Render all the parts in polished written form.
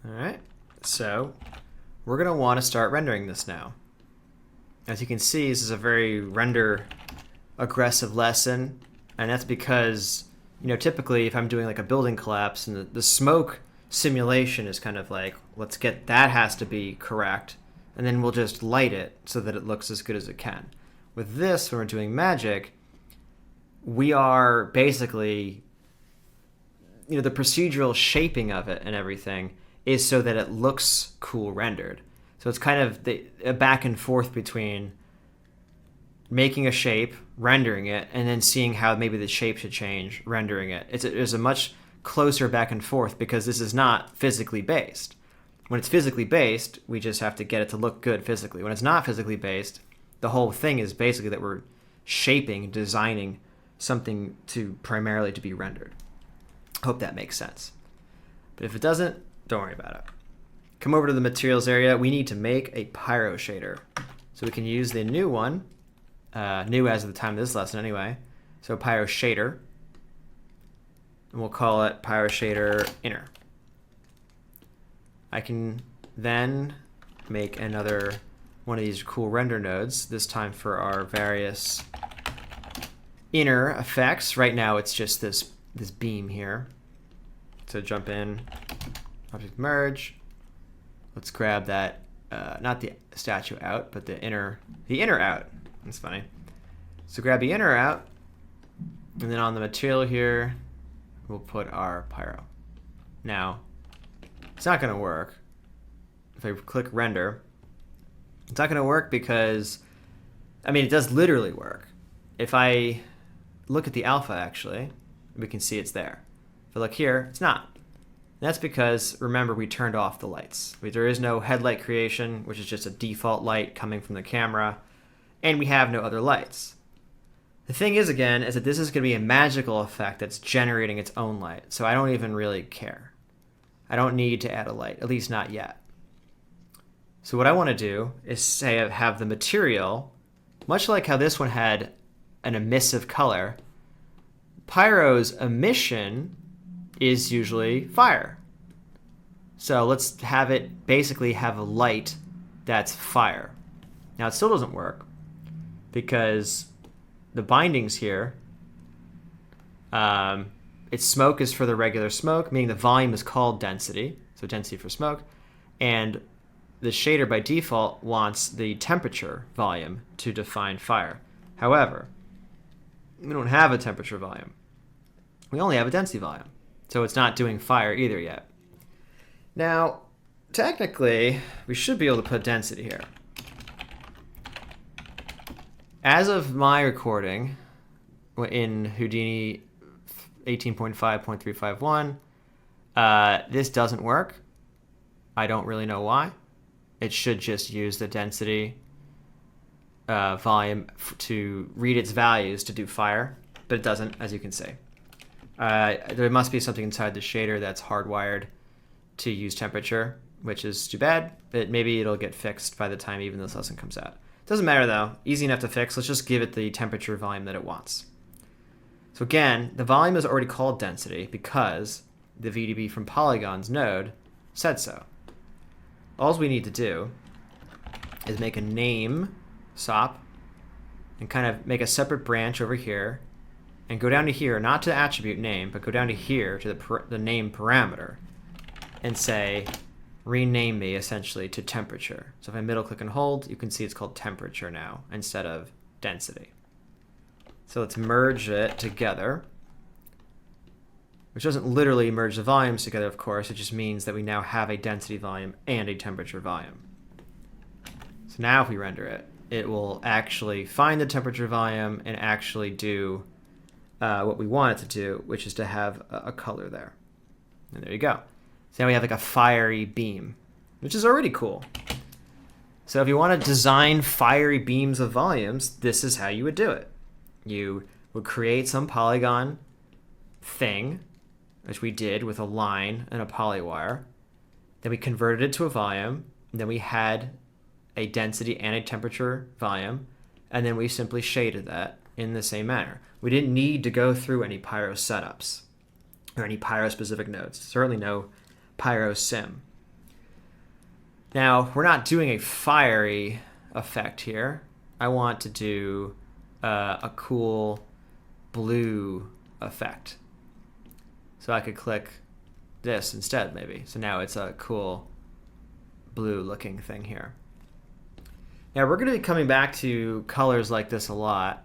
All right, so we're going to want to start rendering this now. As you can see, this is a very render aggressive lesson, and that's because, typically if I'm doing like a building collapse and the smoke simulation is kind of like, let's get that has to be correct, and then we'll just light it so that it looks as good as it can. With this, when we're doing magic, we are basically, the procedural shaping of it and everything is so that it looks cool rendered. So it's kind of a back and forth between making a shape, rendering it, and then seeing how maybe the shape should change, rendering it. It's a much closer back and forth because this is not physically based. When it's physically based, we just have to get it to look good physically. When it's not physically based, the whole thing is basically that we're shaping, designing something primarily to be rendered. Hope that makes sense. But if it doesn't, don't worry about it. Come over to the materials area. We need to make a pyro shader. So we can use the new one, new as of the time of this lesson anyway. So pyro shader. And we'll call it pyro shader inner. I can then make another one of these cool render nodes, this time for our various inner effects. Right now it's just this beam here. So jump in, object merge. Let's grab that, not the statue out, but the inner out. That's funny. So grab the inner out, and then on the material here, we'll put our pyro. Now, it's not gonna work. If I click render, it's not gonna work because, it does literally work. If I look at the alpha actually, we can see it's there. If I look here, it's not. And that's because, remember, we turned off the lights. There is no headlight creation, which is just a default light coming from the camera, and we have no other lights. The thing is, again, is that this is going to be a magical effect that's generating its own light, so I don't even really care. I don't need to add a light, at least not yet. So what I want to do is say have the material, much like how this one had an emissive color, pyro's emission is usually fire. So let's have it basically have a light that's fire. Now it still doesn't work because the bindings here, its smoke is for the regular smoke, meaning the volume is called density, so density for smoke, and the shader by default wants the temperature volume to define fire. However, we don't have a temperature volume. We only have a density volume. So it's not doing fire either yet. Now, technically, we should be able to put density here. As of my recording in Houdini 18.5.351, this doesn't work. I don't really know why. It should just use the density volume to read its values to do fire, but it doesn't, as you can see. There must be something inside the shader that's hardwired to use temperature, which is too bad, but maybe it'll get fixed by the time even this lesson comes out. Doesn't matter though, easy enough to fix. Let's just give it the temperature volume that it wants. So again, the volume is already called density because the VDB from polygons node said so. All we need to do is make a name SOP and kind of make a separate branch over here and go down to here, not to attribute name, but go down to here to the name parameter and say, rename me essentially to temperature. So if I middle click and hold, you can see it's called temperature now instead of density. So let's merge it together, which doesn't literally merge the volumes together, of course. It just means that we now have a density volume and a temperature volume. So now if we render it, it will actually find the temperature volume and actually do what we want it to do, which is to have a color there. And there you go. So now we have like a fiery beam, which is already cool. So if you want to design fiery beams of volumes, this is how you would do it. You would create some polygon thing, which we did with a line and a polywire. Then we converted it to a volume. And then we had a density and a temperature volume. And then we simply shaded that in the same manner. We didn't need to go through any pyro setups or any pyro specific nodes. Certainly no pyro sim. Now, we're not doing a fiery effect here. I want to do a cool blue effect. So I could click this instead, maybe. So now it's a cool blue looking thing here. Now we're going to be coming back to colors like this a lot.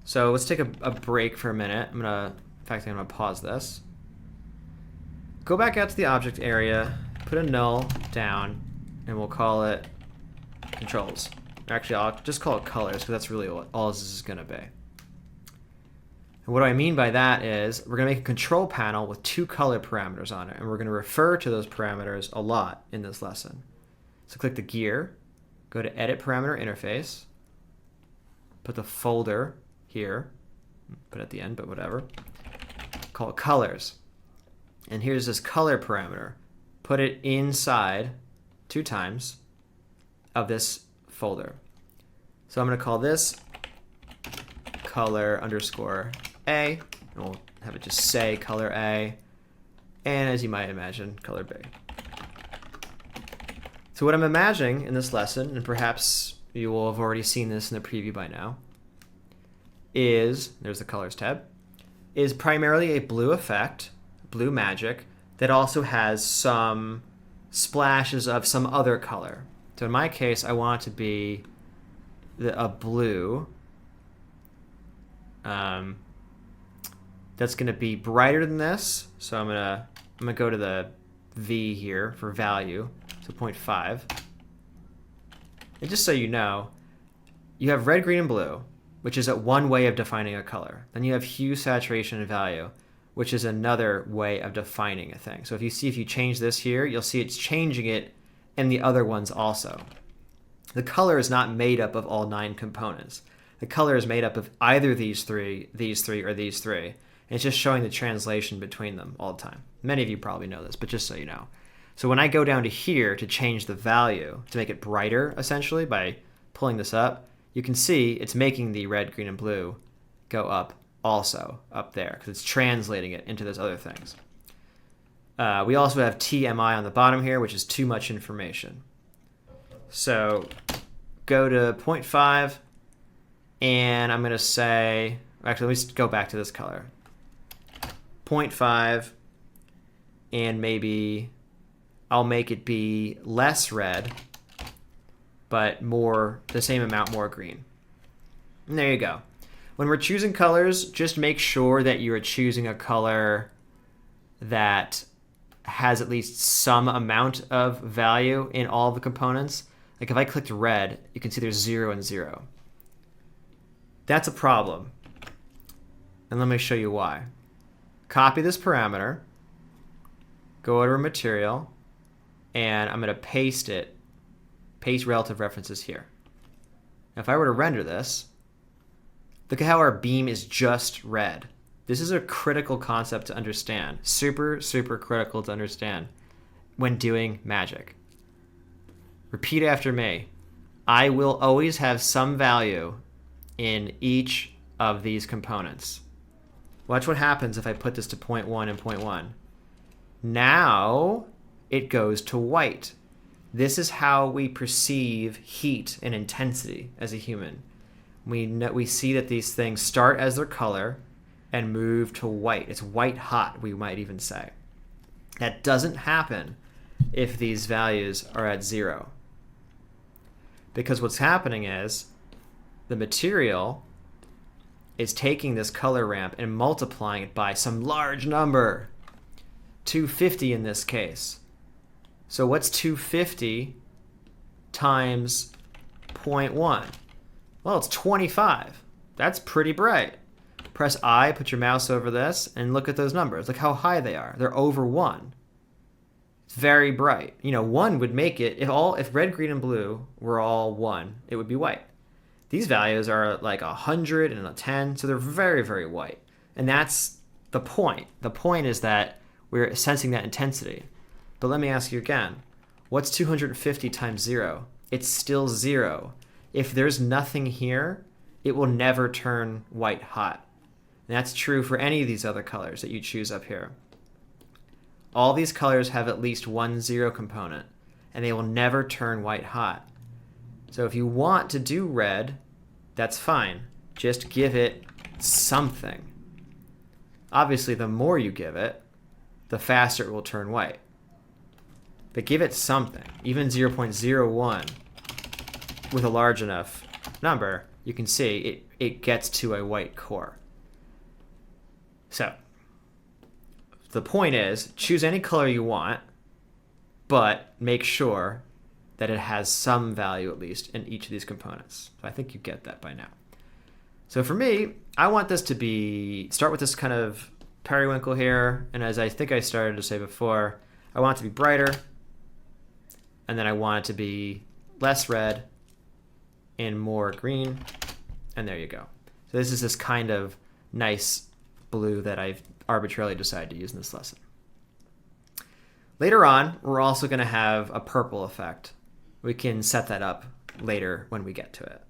So let's take a break for a minute. In fact, I'm going to pause this. Go back out to the object area, put a null down, and we'll call it controls. Actually, I'll just call it colors because that's really all this is going to be. And what I mean by that is we're going to make a control panel with 2 color parameters on it, and we're going to refer to those parameters a lot in this lesson. So click the gear, go to Edit Parameter Interface, put the folder here, put it at the end, but whatever, call it colors. And here's this color parameter. Put it inside 2 times of this folder. So I'm going to call this color underscore A, and we'll have it just say color A, and as you might imagine, color B. So what I'm imagining in this lesson, and perhaps you will have already seen this in the preview by now, is, there's the colors tab, is primarily a blue effect, blue magic, that also has some splashes of some other color. So in my case, I want it to be a blue that's going to be brighter than this. So I'm gonna go to the V here for value, so 0.5. And just so you know, you have red, green, and blue, which is one way of defining a color. Then you have hue, saturation, and value, which is another way of defining a thing. So if you change this here, you'll see it's changing it in the other ones also. The color is not made up of all 9 components. The color is made up of either these three, or these 3. And it's just showing the translation between them all the time. Many of you probably know this, but just so you know. So when I go down to here to change the value, to make it brighter, essentially, by pulling this up, you can see it's making the red, green, and blue go up also up there, because it's translating it into those other things. We also have TMI on the bottom here, which is too much information. So go to 0.5, and I'm going to say, actually, let me just go back to this color. 0.5, and maybe I'll make it be less red, but the same amount more green. And there you go. When we're choosing colors, just make sure that you're choosing a color that has at least some amount of value in all the components. Like if I clicked red, you can see there's 0 and 0. That's a problem. And let me show you why. Copy this parameter, go over material, and I'm going to paste relative references here. Now if I were to render this, look at how our beam is just red. This is a critical concept to understand. Super, super critical to understand when doing magic. Repeat after me. I will always have some value in each of these components. Watch what happens if I put this to 0.1 and 0.1. Now it goes to white. This is how we perceive heat and intensity as a human. We see that these things start as their color and move to white. It's white hot, we might even say. That doesn't happen if these values are at 0. Because what's happening is the material is taking this color ramp and multiplying it by some large number, 250 in this case. So what's 250 times 0.1? Well, it's 25. That's pretty bright. Press I, put your mouse over this, and look at those numbers. Look how high they are. They're over 1. It's very bright. 1 would make it, if red, green, and blue were all 1, it would be white. These values are like 100 and a 10, so they're very, very white. And that's the point. The point is that we're sensing that intensity. But let me ask you again, what's 250 times 0? It's still 0. If there's nothing here, it will never turn white hot. And that's true for any of these other colors that you choose up here. All these colors have at least one 0 component. and they will never turn white hot. So if you want to do red, that's fine. Just give it something. Obviously, the more you give it, the faster it will turn white. But give it something. Even 0.01 with a large enough number, you can see it gets to a white core. So the point is, choose any color you want, but make sure that it has some value at least in each of these components. So I think you get that by now. So for me, I want this to start with this kind of periwinkle here, and as I think I started to say before, I want it to be brighter, and then I want it to be less red and more green, and there you go. So this is this kind of nice blue that I've arbitrarily decided to use in this lesson. Later on, we're also going to have a purple effect. We can set that up later when we get to it.